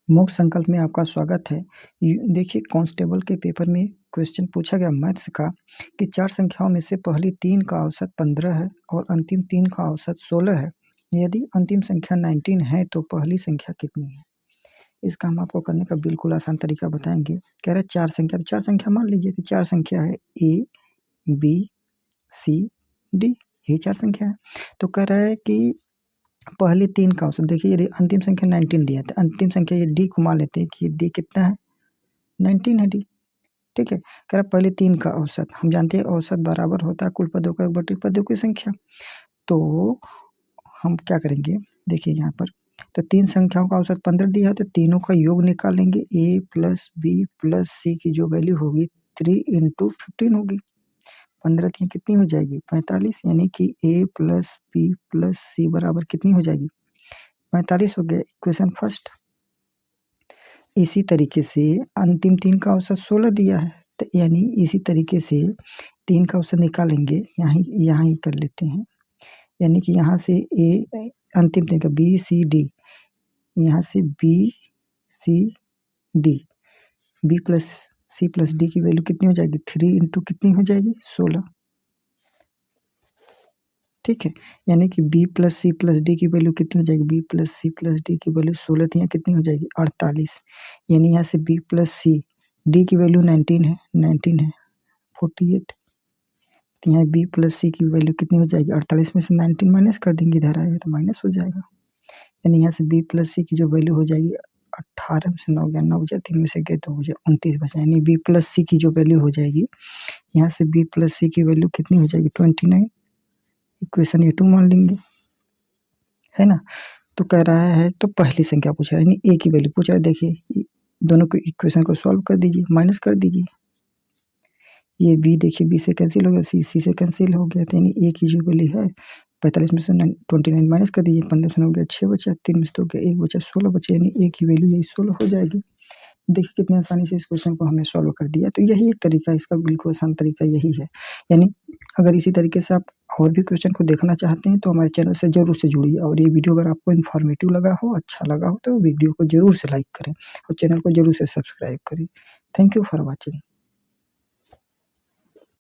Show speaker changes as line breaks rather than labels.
मोक्ष संकल्प में आपका स्वागत है। देखिए कांस्टेबल के पेपर में क्वेश्चन पूछा गया मैथ्स का कि 4 संख्याओं में से पहली 3 का औसत 15 है और अंतिम 3 का औसत 16 है। यदि अंतिम संख्या 19 है तो पहली संख्या कितनी है? इसका हम आपको करने का बिल्कुल आसान तरीका बताएंगे। कह रहा है 4 संख्या, तो 4 संख्या मान लीजिए कि 4 संख्या है ए, बी, सी, डी, यही 4 संख्या है। तो कह रहा है कि पहली 3 का औसत, देखिए यदि अंतिम संख्या 19 दिया है तो अंतिम संख्या ये डी को मान लेते हैं कि डी कितना है, 19 है डी। ठीक है, कह रहा पहले 3 का औसत, हम जानते हैं औसत बराबर होता है कुल पदों का बटे पदों की संख्या। तो हम क्या करेंगे, देखिए यहाँ पर तो 3 संख्याओं का औसत 15 दिया है तो तीनों का योग निकालेंगे। ए प्लस बी प्लस सी की जो वैल्यू होगी 3 × 15 होगी। 15 की कितनी हो जाएगी, 45, यानी कि ए प्लस बी प्लस सी बराबर कितनी हो जाएगी, 45 हो गया, इक्वेशन फर्स्ट। इसी तरीके से अंतिम 3 का औसत 16 दिया है, तो यानी इसी तरीके से 3 का औसत निकालेंगे, यहाँ ही कर लेते हैं। यानी कि यहाँ से ए अंतिम 3 का बी सी डी, यहाँ से B C D, B plus C plus D की वैल्यू कितनी हो जाएगी, 3 × कितनी हो जाएगी, 16। ठीक है, यानी कि b plus C plus D की वैल्यू कितनी हो जाएगी, b plus C plus D की वैल्यू 16 थी, यहाँ कितनी हो जाएगी, 48। यानी यहाँ से b प्लस सी डी की वैल्यू 19 है, 48। तो यहाँ b प्लस सी की वैल्यू कितनी हो जाएगी, 48 में से 19 माइनस कर देंगे, इधर आएगा तो माइनस हो जाएगा। यानी यहाँ से b प्लस सी की जो वैल्यू हो जाएगी, 18 में से 9 गया, 9 बचा, 3 में से गए 2 बचा, 29 बचा। यानी b प्लस सी की जो वैल्यू हो जाएगी, यहाँ से b प्लस सी की वैल्यू कितनी हो जाएगी, 29। इक्वेशन ये 2 मान लेंगे, है ना। तो कह रहा है, तो पहली संख्या पूछ रहा है, यानी ए की वैल्यू पूछ रहा है। देखिए दोनों को इक्वेशन को सॉल्व कर दीजिए, माइनस कर दीजिए। ये बी देखिए बी से कैंसिल हो गया, सी से कैंसिल हो गया, तो यानी ए की जो वैल्यू है 45 में से 29 माइनस कर दीजिए, 15 से हो गया 6 बचा, 3 में से 2 गया 1 बचा, 16 बचे, यानी ए की वैल्यू यही 16 हो जाएगी। देखिए कितने आसानी से इस क्वेश्चन को हमने सॉल्व कर दिया। तो यही एक तरीका, इसका बिल्कुल आसान तरीका यही है। यानी अगर इसी तरीके से आप और भी क्वेश्चन को देखना चाहते हैं तो हमारे चैनल से ज़रूर से जुड़िए, और ये वीडियो अगर आपको इन्फॉर्मेटिव लगा हो, अच्छा लगा हो, तो वीडियो को ज़रूर से लाइक करें और चैनल को ज़रूर से सब्सक्राइब करें। Thank you for watching.